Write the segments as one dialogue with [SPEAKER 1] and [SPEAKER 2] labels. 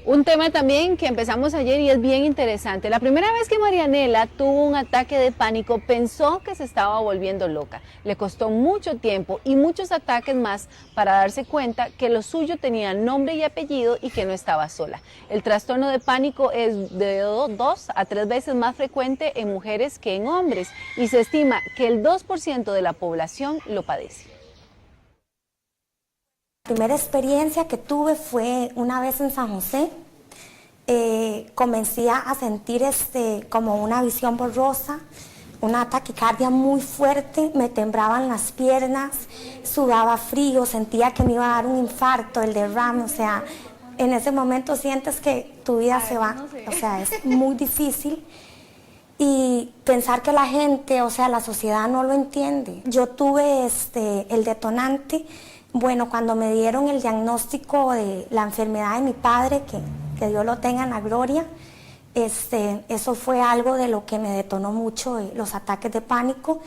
[SPEAKER 1] Un tema también que empezamos ayer y es bien interesante. La primera vez que Marianela tuvo un ataque de pánico, pensó que se estaba volviendo loca. Le costó mucho tiempo y muchos ataques más para darse cuenta que lo suyo tenía nombre y apellido y que no estaba sola. El trastorno de pánico es de 2 a 3 veces más frecuente en mujeres que en hombres y se estima que el 2% de la población lo padece.
[SPEAKER 2] La primera experiencia que tuve fue una vez en San José. Comencé a sentir como una visión borrosa, una taquicardia muy fuerte, me temblaban las piernas, sudaba frío, sentía que me iba a dar un infarto, el derrame, o sea, en ese momento sientes que tu vida se va, o sea, es muy difícil. Y pensar que la gente, o sea, la sociedad no lo entiende. Yo tuve el detonante. Bueno, cuando me dieron el diagnóstico de la enfermedad de mi padre, que Dios lo tenga en la gloria, eso fue algo de lo que me detonó mucho los ataques de pánico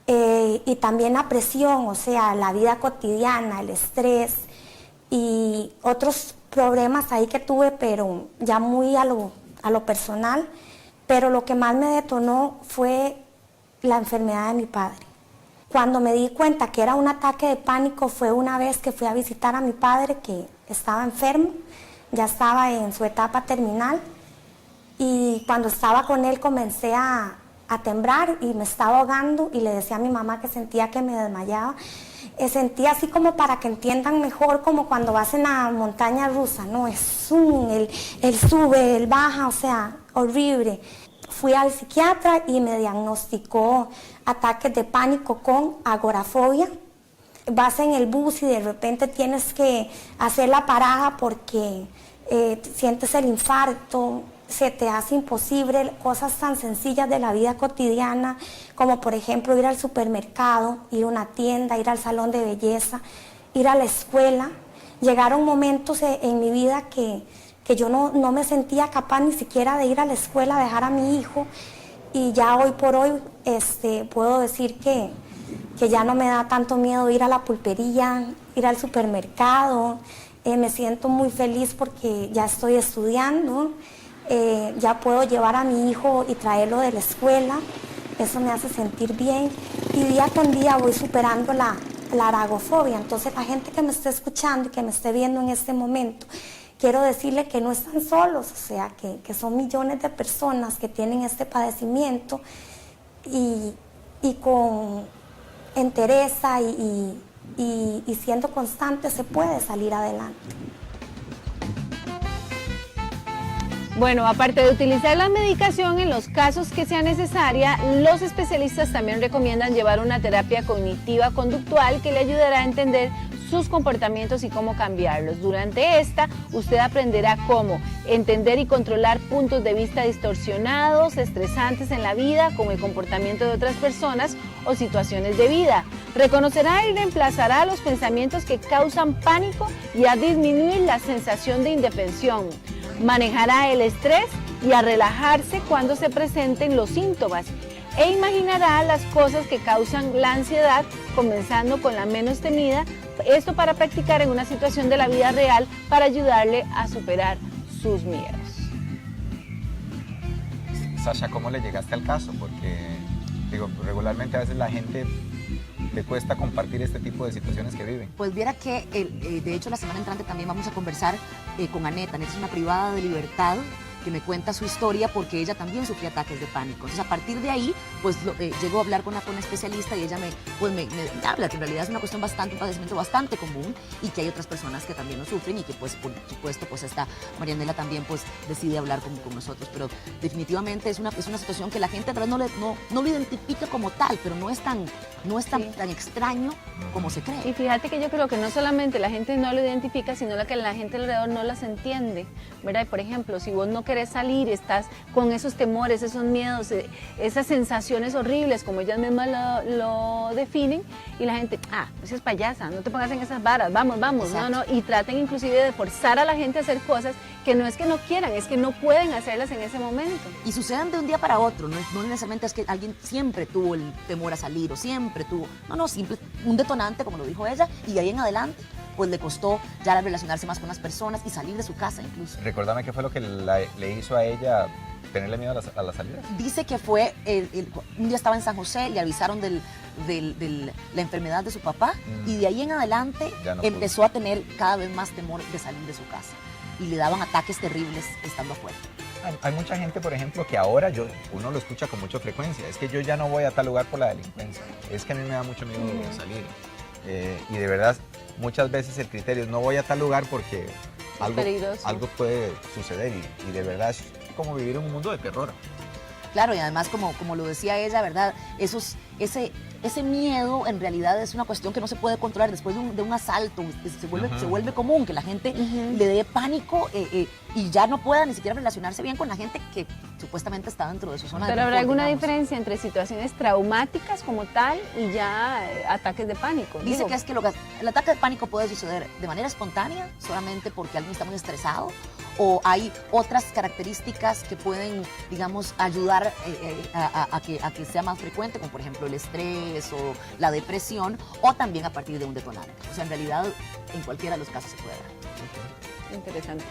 [SPEAKER 2] y también la presión, o sea, la vida cotidiana, el estrés y otros problemas ahí que tuve, pero ya muy a lo personal, pero lo que más me detonó fue la enfermedad de mi padre. Cuando me di cuenta que era un ataque de pánico fue una vez que fui a visitar a mi padre que estaba enfermo, ya estaba en su etapa terminal y cuando estaba con él comencé a temblar y me estaba ahogando y le decía a mi mamá que sentía que me desmayaba. Sentía así como para que entiendan mejor como cuando vas en la montaña rusa, ¿no? Es el sube, el baja, o sea, horrible. Fui al psiquiatra y me diagnosticó ataques de pánico con agorafobia. Vas en el bus y de repente tienes que hacer la parada porque sientes el infarto, se te hace imposible cosas tan sencillas de la vida cotidiana, como por ejemplo ir al supermercado, ir a una tienda, ir al salón de belleza, ir a la escuela. Llegaron momentos en mi vida que yo no me sentía capaz ni siquiera de ir a la escuela a dejar a mi hijo y ya hoy por hoy puedo decir que ya no me da tanto miedo ir a la pulpería, ir al supermercado. Me siento muy feliz porque ya estoy estudiando, ya puedo llevar a mi hijo y traerlo de la escuela, eso me hace sentir bien y día con día voy superando la aragofobia. Entonces la gente que me esté escuchando y que me esté viendo en este momento, quiero decirle que no están solos, o sea, que son millones de personas que tienen este padecimiento y con entereza y siendo constante se puede salir adelante.
[SPEAKER 1] Bueno, aparte de utilizar la medicación en los casos que sea necesaria, los especialistas también recomiendan llevar una terapia cognitiva conductual que le ayudará a entender sus comportamientos y cómo cambiarlos. Durante esta, usted aprenderá cómo entender y controlar puntos de vista distorsionados, estresantes en la vida, como el comportamiento de otras personas o situaciones de vida. Reconocerá y reemplazará los pensamientos que causan pánico y a disminuir la sensación de indefensión. Manejará el estrés y a relajarse cuando se presenten los síntomas e imaginará las cosas que causan la ansiedad, comenzando con la menos temida, esto para practicar en una situación de la vida real para ayudarle a superar sus miedos.
[SPEAKER 3] Sasha, ¿cómo le llegaste al caso? Porque digo, regularmente a veces la gente le cuesta compartir este tipo de situaciones que viven.
[SPEAKER 4] Pues viera que, de hecho, la semana entrante también vamos a conversar con Aneta. Aneta es una privada de libertad que me cuenta su historia porque ella también sufría ataques de pánico. Entonces, a partir de ahí, pues llego a hablar con una especialista y ella me habla que en realidad es una cuestión un padecimiento bastante común y que hay otras personas que también lo sufren y que, pues, por supuesto, pues esta Marianela también, pues, decide hablar con nosotros. Pero definitivamente es una situación que la gente tal vez no lo identifica como tal, pero no es tan extraño como se cree.
[SPEAKER 1] Y fíjate que yo creo que no solamente la gente no lo identifica, sino que la gente alrededor no las entiende, ¿verdad? Por ejemplo, si vos no querés salir, estás con esos temores, esos miedos, esas sensaciones horribles, como ellas mismas lo definen, y la gente, pues es payasa, no te pongas en esas varas, vamos, no, y traten inclusive de forzar a la gente a hacer cosas que no es que no quieran, es que no pueden hacerlas en ese momento.
[SPEAKER 4] Y suceden de un día para otro, no necesariamente es que alguien siempre tuvo el temor a salir o siempre tuvo, simple, un detonante, como lo dijo ella, y de ahí en adelante pues le costó ya relacionarse más con las personas y salir de su casa incluso.
[SPEAKER 3] Recordame qué fue lo que le hizo a ella tenerle miedo a las salidas.
[SPEAKER 4] Dice que fue, un día estaba en San José, le avisaron de la enfermedad de su papá y de ahí en adelante
[SPEAKER 3] Ya no
[SPEAKER 4] empezó a tener cada vez más temor de salir de su casa y le daban ataques terribles estando afuera.
[SPEAKER 3] Hay mucha gente, por ejemplo, que ahora uno lo escucha con mucha frecuencia. Es que yo ya no voy a tal lugar por la delincuencia. Es que a mí me da mucho miedo salir. Y de verdad, muchas veces el criterio es no voy a tal lugar porque algo puede suceder. Y de verdad es como vivir en un mundo de terror.
[SPEAKER 4] Claro, y además, como lo decía ella, ¿verdad? Ese miedo en realidad es una cuestión que no se puede controlar después de un asalto. Se vuelve común que la gente le dé pánico y ya no pueda ni siquiera relacionarse bien con la gente que supuestamente está dentro de su zona de confort.
[SPEAKER 1] Pero ¿habrá alguna
[SPEAKER 4] digamos.
[SPEAKER 1] diferencia entre situaciones traumáticas como tal y ya ataques de pánico?
[SPEAKER 4] Dice que es que el ataque de pánico puede suceder de manera espontánea, solamente porque alguien está muy estresado, o hay otras características que pueden, digamos, ayudar a que sea más frecuente, como por ejemplo el estrés o la depresión, o también a partir de un detonante. O sea, en realidad, en cualquiera de los casos se puede dar.
[SPEAKER 1] Interesante.